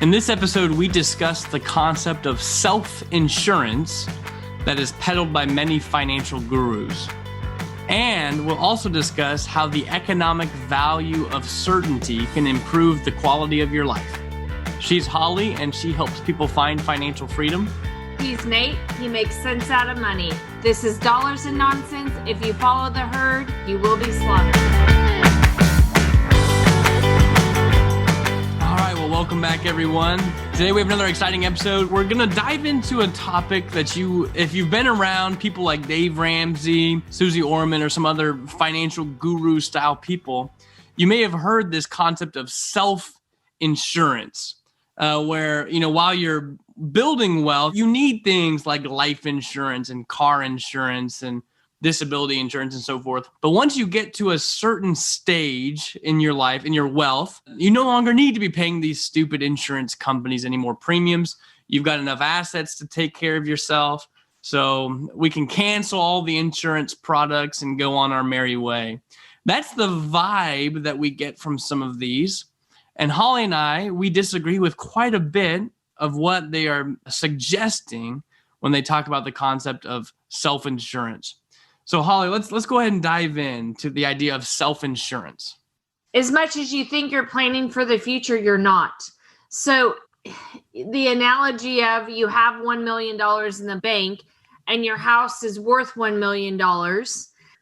In this episode, we discuss the concept of self-insurance that is peddled by many financial gurus. And we'll also discuss how the economic value of certainty can improve the quality of your life. She's Holly, and she helps people find financial freedom. He's Nate. He makes sense out of money. This is Dollars and Nonsense. If you follow the herd, you will be slaughtered. Welcome back, everyone. Today we have another exciting episode. We're going to dive into a topic that if you've been around people like Dave Ramsey, Susie Orman, or some other financial guru style people, you may have heard this concept of self-insurance, where, while you're building wealth, you need things like life insurance and car insurance and disability insurance and so forth. But once you get to a certain stage in your life, in your wealth, you no longer need to be paying these stupid insurance companies any more premiums. You've got enough assets to take care of yourself. So we can cancel all the insurance products and go on our merry way. That's the vibe that we get from some of these. And Holly and I, we disagree with quite a bit of what they are suggesting when they talk about the concept of self-insurance. So Holly, let's go ahead and dive into the idea of self-insurance. As much as you think you're planning for the future, you're not. So the analogy of you have $1 million in the bank and your house is worth $1 million.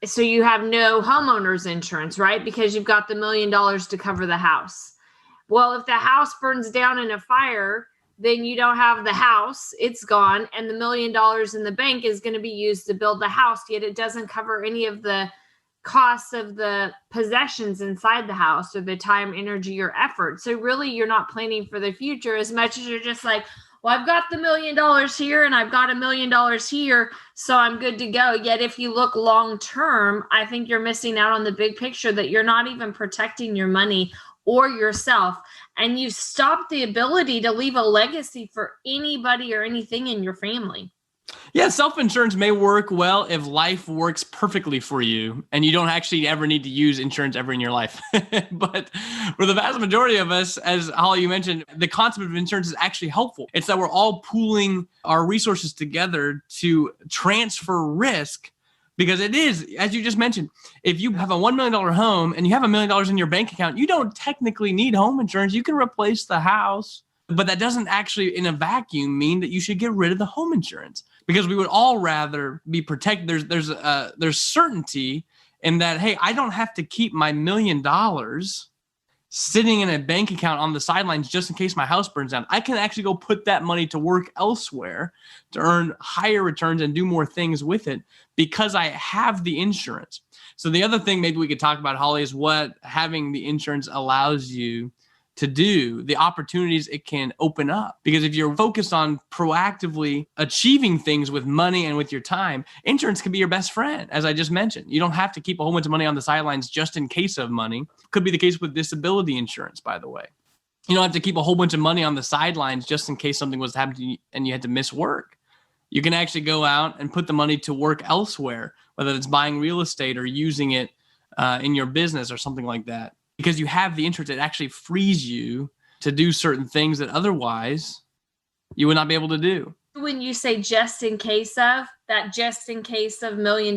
So you have no homeowner's insurance, right? Because you've got the $1 million to cover the house. Well, if the house burns down in a fire, then you don't have the house, it's gone, and the $1 million in the bank is going to be used to build the house, yet it doesn't cover any of the costs of the possessions inside the house or the time, energy, or effort. So really, you're not planning for the future as much as you're just like, well, I've got the $1 million here and I've got $1 million here, so I'm good to go. Yet if you look long term, I think you're missing out on the big picture that you're not even protecting your money or yourself. And you stop the ability to leave a legacy for anybody or anything in your family. Yeah, self-insurance may work well if life works perfectly for you and you don't actually ever need to use insurance ever in your life. But for the vast majority of us, as Holly, you mentioned, the concept of insurance is actually helpful. It's that we're all pooling our resources together to transfer risk. Because it is, as you just mentioned, if you have a $1 million home and you have $1 million in your bank account, you don't technically need home insurance. You can replace the house, but that doesn't actually in a vacuum mean that you should get rid of the home insurance, because we would all rather be protected. There's certainty in that, hey, I don't have to keep my $1 million sitting in a bank account on the sidelines just in case my house burns down. I can actually go put that money to work elsewhere to earn higher returns and do more things with it because I have the insurance. So the other thing maybe we could talk about, Holly, is what having the insurance allows you to do, the opportunities it can open up. Because if you're focused on proactively achieving things with money and with your time, insurance can be your best friend, as I just mentioned. You don't have to keep a whole bunch of money on the sidelines just in case of money. Could be the case with disability insurance, by the way. You don't have to keep a whole bunch of money on the sidelines just in case something was to happen to you and you had to miss work. You can actually go out and put the money to work elsewhere, whether it's buying real estate or using it in your business or something like that. Because you have the insurance, it actually frees you to do certain things that otherwise you would not be able to do. When you say just in case of, that just in case of $1 million,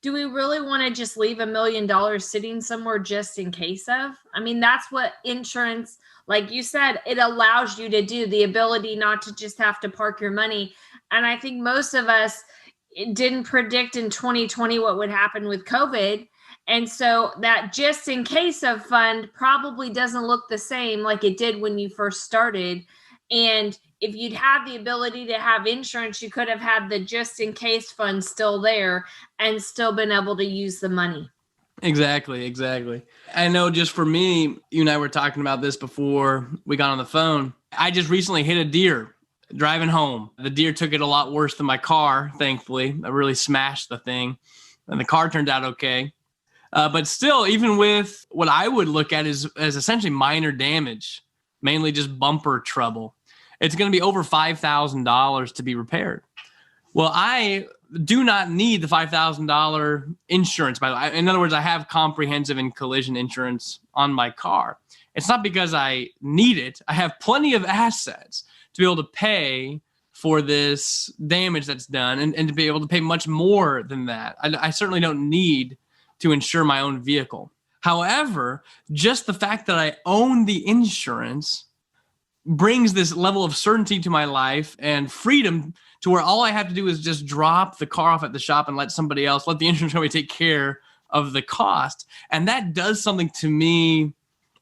do we really want to just leave $1 million sitting somewhere just in case of? I mean, that's what insurance, like you said, it allows you to do, the ability not to just have to park your money. And I think most of us didn't predict in 2020 what would happen with COVID. And so that just in case of fund probably doesn't look the same like it did when you first started. And if you'd had the ability to have insurance, you could have had the just in case fund still there and still been able to use the money. Exactly. I know just for me, you and I were talking about this before we got on the phone. I just recently hit a deer driving home. The deer took it a lot worse than my car, thankfully. I really smashed the thing and the car turned out okay. But still, even with what I would look at as essentially minor damage, mainly just bumper trouble, it's going to be over $5,000 to be repaired. Well, I do not need the $5,000 insurance. By the way, in other words, I have comprehensive and collision insurance on my car. it's not because I need it. I have plenty of assets to be able to pay for this damage that's done and to be able to pay much more than that. I certainly don't need to insure my own vehicle. However, just the fact that I own the insurance brings this level of certainty to my life and freedom to where all I have to do is just drop the car off at the shop and let the insurance company take care of the cost. And that does something to me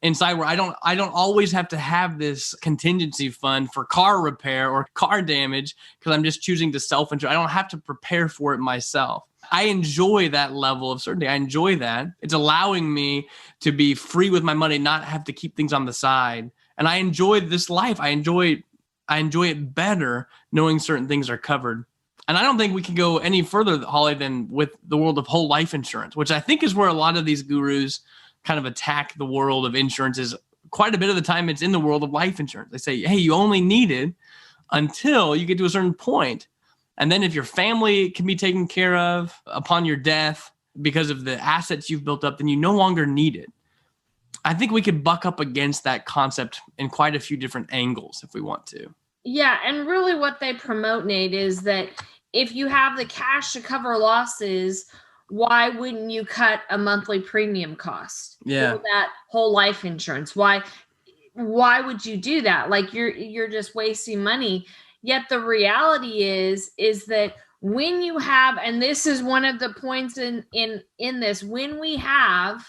inside where I don't always have to have this contingency fund for car repair or car damage because I'm just choosing to self-insure. I don't have to prepare for it myself. I enjoy that level of certainty. I enjoy that. It's allowing me to be free with my money, not have to keep things on the side. And I enjoy this life. I enjoy it better knowing certain things are covered. And I don't think we can go any further, Holly, than with the world of whole life insurance, which I think is where a lot of these gurus kind of attack the world of insurance. Is quite a bit of the time it's in the world of life insurance. They say, hey, you only need it until you get to a certain point. And then if your family can be taken care of upon your death because of the assets you've built up, then you no longer need it. I think we could buck up against that concept in quite a few different angles if we want to. Yeah, and really what they promote, Nate, is that if you have the cash to cover losses, why wouldn't you cut a monthly premium cost for that whole life insurance? Why would you do that? Like you're just wasting money. Yet the reality is that when you have, and this is one of the points in this, when we have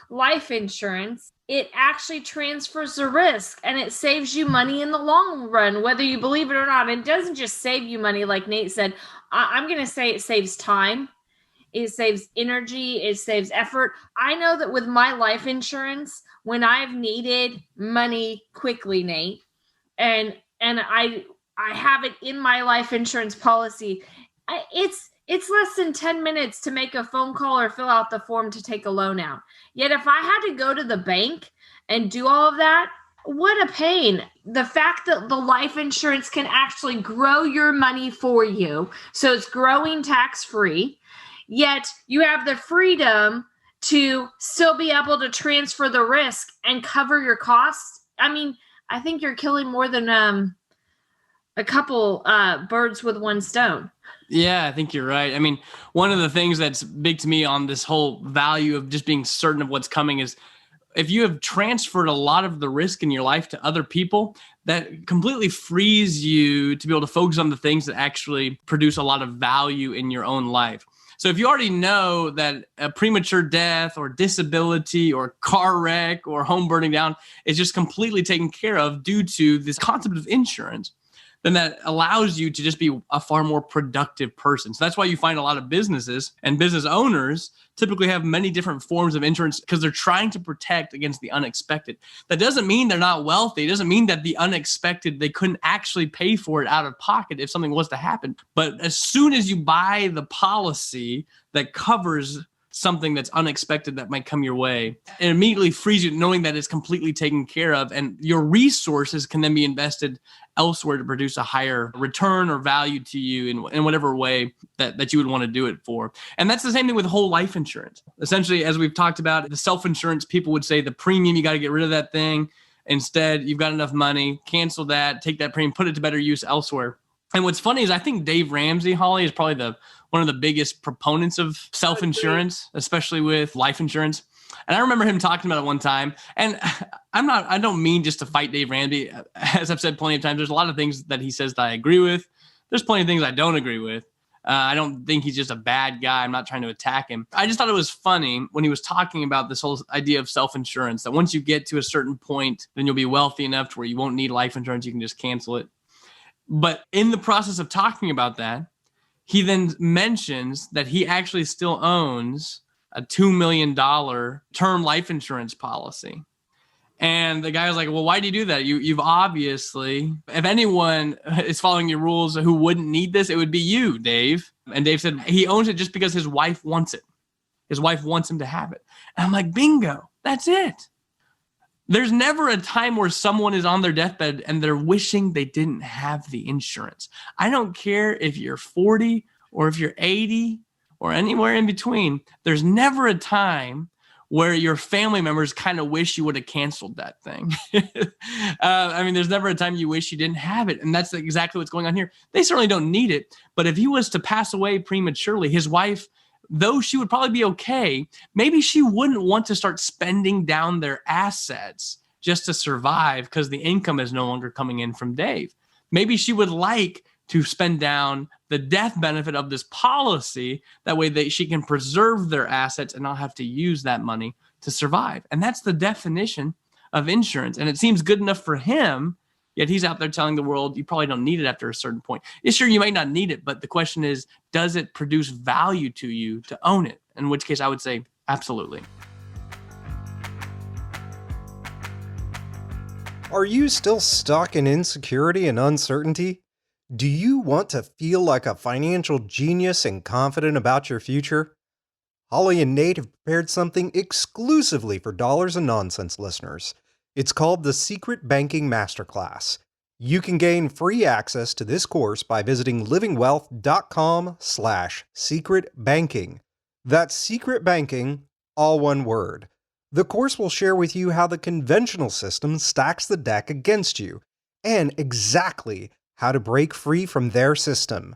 life insurance, it actually transfers the risk and it saves you money in the long run, whether you believe it or not. It doesn't just save you money, like Nate said. I'm going to say it saves time. It saves energy. It saves effort. I know that with my life insurance, when I've needed money quickly, Nate, and I have it in my life insurance policy, it's less than 10 minutes to make a phone call or fill out the form to take a loan out. Yet if I had to go to the bank and do all of that, what a pain. The fact that the life insurance can actually grow your money for you, so it's growing tax-free, yet you have the freedom to still be able to transfer the risk and cover your costs. I mean, I think you're killing more than a couple birds with one stone. Yeah, I think you're right. I mean, one of the things that's big to me on this whole value of just being certain of what's coming is if you have transferred a lot of the risk in your life to other people, that completely frees you to be able to focus on the things that actually produce a lot of value in your own life. So if you already know that a premature death or disability or car wreck or home burning down is just completely taken care of due to this concept of insurance, then that allows you to just be a far more productive person. So that's why you find a lot of businesses and business owners typically have many different forms of insurance because they're trying to protect against the unexpected. That doesn't mean they're not wealthy. It doesn't mean that the unexpected, they couldn't actually pay for it out of pocket if something was to happen. But as soon as you buy the policy that covers something that's unexpected that might come your way, it immediately frees you knowing that it's completely taken care of, and your resources can then be invested elsewhere to produce a higher return or value to you in whatever way that you would want to do it for. And that's the same thing with whole life insurance. Essentially, as we've talked about, the self-insurance, people would say the premium, you got to get rid of that thing. Instead, you've got enough money, cancel that, take that premium, put it to better use elsewhere. And what's funny is I think Dave Ramsey, Holly, is probably one of the biggest proponents of self-insurance, especially with life insurance. And I remember him talking about it one time. And I don't mean just to fight Dave Ramsey. As I've said plenty of times, there's a lot of things that he says that I agree with. There's plenty of things I don't agree with. I don't think he's just a bad guy. I'm not trying to attack him. I just thought it was funny when he was talking about this whole idea of self-insurance, that once you get to a certain point, then you'll be wealthy enough to where you won't need life insurance. You can just cancel it. But in the process of talking about that, he then mentions that he actually still owns a $2 million term life insurance policy. And the guy was like, well, why do you do that? You've obviously, if anyone is following your rules who wouldn't need this, it would be you, Dave. And Dave said he owns it just because his wife wants it. His wife wants him to have it. And I'm like, bingo, that's it. There's never a time where someone is on their deathbed and they're wishing they didn't have the insurance. I don't care if you're 40 or if you're 80 or anywhere in between. There's never a time where your family members kind of wish you would have canceled that thing. I mean, there's never a time you wish you didn't have it. And that's exactly what's going on here. They certainly don't need it. But if he was to pass away prematurely, his wife, though she would probably be okay, maybe she wouldn't want to start spending down their assets just to survive because the income is no longer coming in from Dave. Maybe she would like to spend down the death benefit of this policy. That way she can preserve their assets and not have to use that money to survive. And that's the definition of insurance. And it seems good enough for him, yet he's out there telling the world you probably don't need it after a certain point. It's sure, you might not need it, but the question is, does it produce value to you to own it? In which case I would say absolutely. Are you still stuck in insecurity and uncertainty? Do you want to feel like a financial genius and confident about your future? Holly and Nate have prepared something exclusively for Dollars and Nonsense listeners. It's called the Secret Banking Masterclass. You can gain free access to this course by visiting livingwealth.com/secretbanking. That's secret banking, all one word. The course will share with you how the conventional system stacks the deck against you, and exactly how to break free from their system.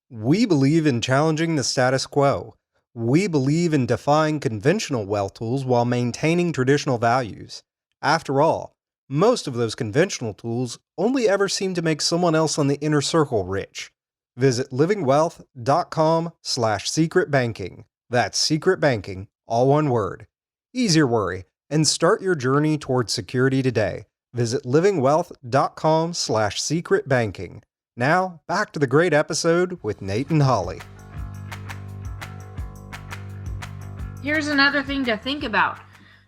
We believe in challenging the status quo. We believe in defying conventional wealth tools while maintaining traditional values. After all, most of those conventional tools only ever seem to make someone else on the inner circle rich. Visit livingwealth.com/secretbanking. That's secret banking, all one word. Ease your worry and start your journey towards security today. Visit livingwealth.com/secretbanking. Now, back to the great episode with Nate and Holly. Here's another thing to think about.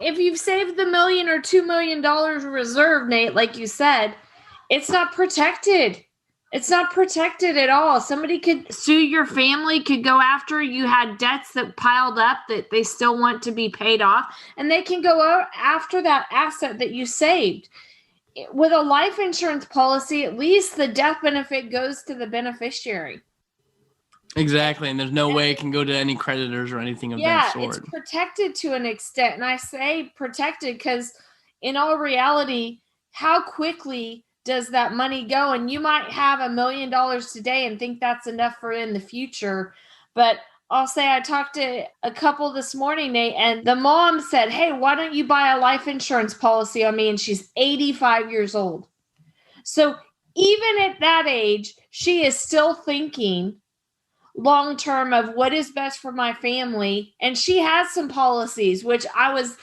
If you've saved the $1 million or $2 million reserve, Nate, like you said, it's not protected. It's not protected at all. Somebody could sue your family, could go after you, had debts that piled up that they still want to be paid off, and they can go after that asset that you saved. With a life insurance policy, at least the death benefit goes to the beneficiary. Exactly. And there's no way it can go to any creditors or anything of that sort. Yeah, it's protected to an extent. And I say protected because in all reality, how quickly does that money go? And you might have $1 million today and think that's enough for in the future. But I'll say I talked to a couple this morning, Nate, and the mom said, hey, why don't you buy a life insurance policy on me? And she's 85 years old. So even at that age, she is still thinking long-term of what is best for my family. And she has some policies, which I was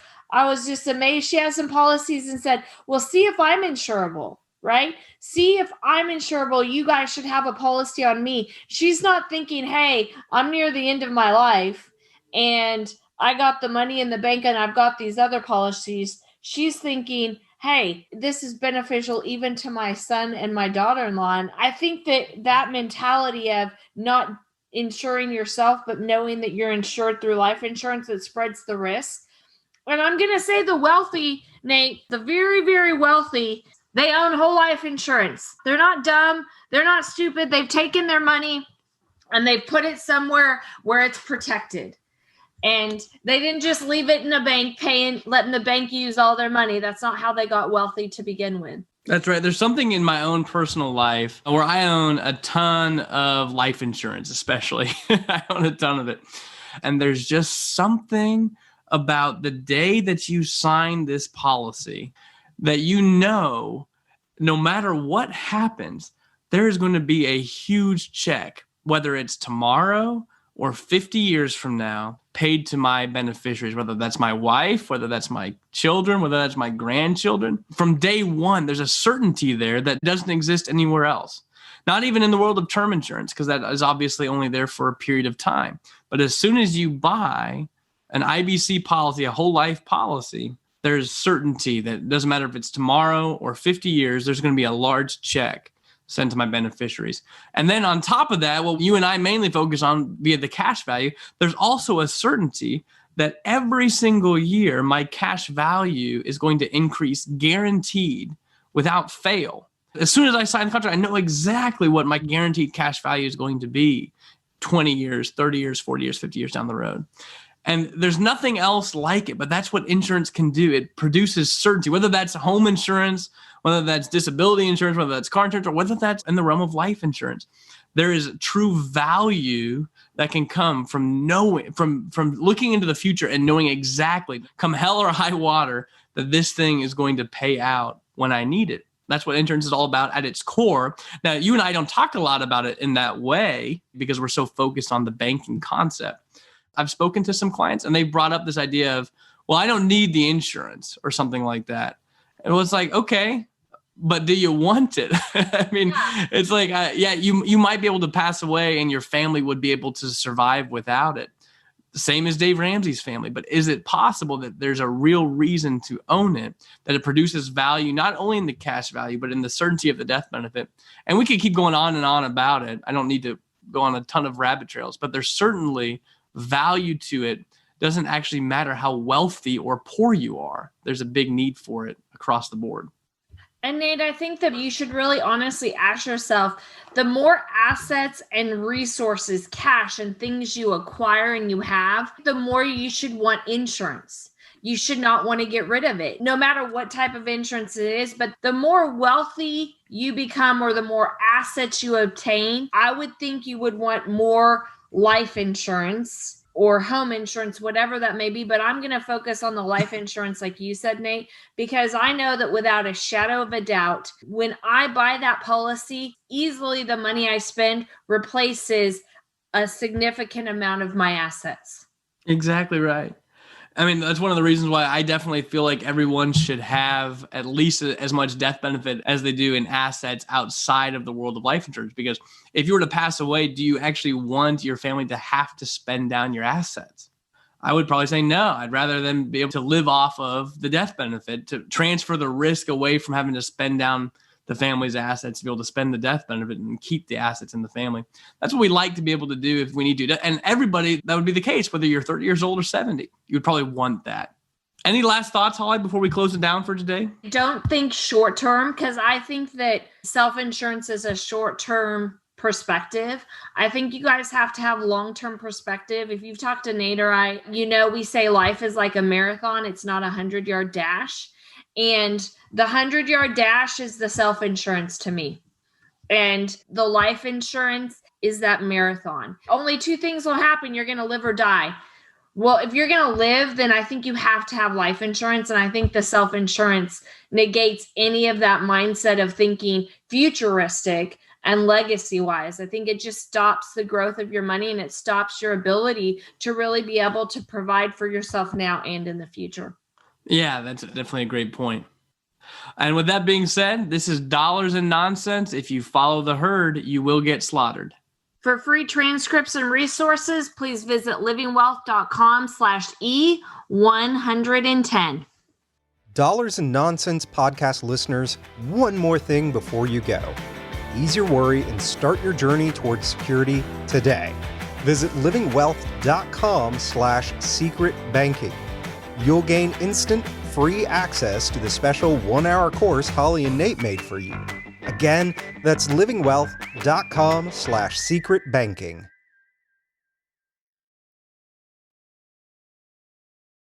just amazed. She has some policies and said, well, see if I'm insurable. Right? See if I'm insurable, you guys should have a policy on me. She's not thinking, hey, I'm near the end of my life and I got the money in the bank and I've got these other policies. She's thinking, hey, this is beneficial even to my son and my daughter-in-law. And I think that mentality of not insuring yourself, but knowing that you're insured through life insurance, that spreads the risk. And I'm going to say the wealthy, Nate, the very, very wealthy, they own whole life insurance. They're not dumb. They're not stupid. They've taken their money and they've put it somewhere where it's protected. And they didn't just leave it in a bank, letting the bank use all their money. That's not how they got wealthy to begin with. That's right. There's something in my own personal life where I own a ton of life insurance, especially. I own a ton of it. And there's just something about the day that you sign this policy that no matter what happens, there is going to be a huge check, whether it's tomorrow or 50 years from now, paid to my beneficiaries, whether that's my wife, whether that's my children, whether that's my grandchildren. From day one, there's a certainty there that doesn't exist anywhere else. Not even in the world of term insurance, because that is obviously only there for a period of time. But as soon as you buy an IBC policy, a whole life policy, there's certainty that it doesn't matter if it's tomorrow or 50 years, there's going to be a large check sent to my beneficiaries. And then on top of that, what you and I mainly focus on via the cash value, there's also a certainty that every single year, my cash value is going to increase guaranteed without fail. As soon as I sign the contract, I know exactly what my guaranteed cash value is going to be 20 years, 30 years, 40 years, 50 years down the road. And there's nothing else like it, but that's what insurance can do. It produces certainty, whether that's home insurance, whether that's disability insurance, whether that's car insurance, or whether that's in the realm of life insurance. There is true value that can come from knowing, from looking into the future and knowing exactly, come hell or high water, that this thing is going to pay out when I need it. That's what insurance is all about at its core. Now, you and I don't talk a lot about it in that way because we're so focused on the banking concept. I've spoken to some clients and they brought up this idea of, well, I don't need the insurance or something like that. And it was like, okay, but do you want it? I mean, it's like, you might be able to pass away and your family would be able to survive without it. The same as Dave Ramsey's family. But is it possible that there's a real reason to own it, that it produces value, not only in the cash value, but in the certainty of the death benefit? And we could keep going on and on about it. I don't need to go on a ton of rabbit trails, but there's certainly value to it. Doesn't actually matter how wealthy or poor you are. There's a big need for it across the board. And Nate, I think that you should really honestly ask yourself, the more assets and resources, cash and things you acquire and you have, the more you should want insurance. You should not want to get rid of it, no matter what type of insurance it is. But the more wealthy you become or the more assets you obtain, I would think you would want more life insurance or home insurance, whatever that may be. But I'm going to focus on the life insurance, like you said, Nate, because I know that without a shadow of a doubt, when I buy that policy, easily the money I spend replaces a significant amount of my assets. Exactly right. I mean, that's one of the reasons why I definitely feel like everyone should have at least as much death benefit as they do in assets outside of the world of life insurance. Because if you were to pass away, do you actually want your family to have to spend down your assets? I would probably say no. I'd rather them be able to live off of the death benefit, to transfer the risk away from having to spend down the family's assets, to be able to spend the death benefit and keep the assets in the family. That's what we like to be able to do if we need to. And everybody, that would be the case, whether you're 30 years old or 70. You would probably want that. Any last thoughts, Holly, before we close it down for today? Don't think short term, because I think that self-insurance is a short-term perspective. I think you guys have to have long-term perspective. If you've talked to Nate or I, we say life is like a marathon. It's not a 100-yard dash. And the 100-yard dash is the self-insurance to me. And the life insurance is that marathon. Only two things will happen. You're going to live or die. Well, if you're going to live, then I think you have to have life insurance. And I think the self-insurance negates any of that mindset of thinking futuristic and legacy-wise. I think it just stops the growth of your money and it stops your ability to really be able to provide for yourself now and in the future. Yeah, that's definitely a great point. And with that being said, this is Dollars and Nonsense. If you follow the herd, you will get slaughtered. For free transcripts and resources, please visit livingwealth.com/E110. Dollars and Nonsense podcast listeners, one more thing before you go. Ease your worry and start your journey towards security today. Visit livingwealth.com/secret banking. You'll gain instant free access to the special 1-hour course Holly and Nate made for you. Again, that's livingwealth.com/secret banking.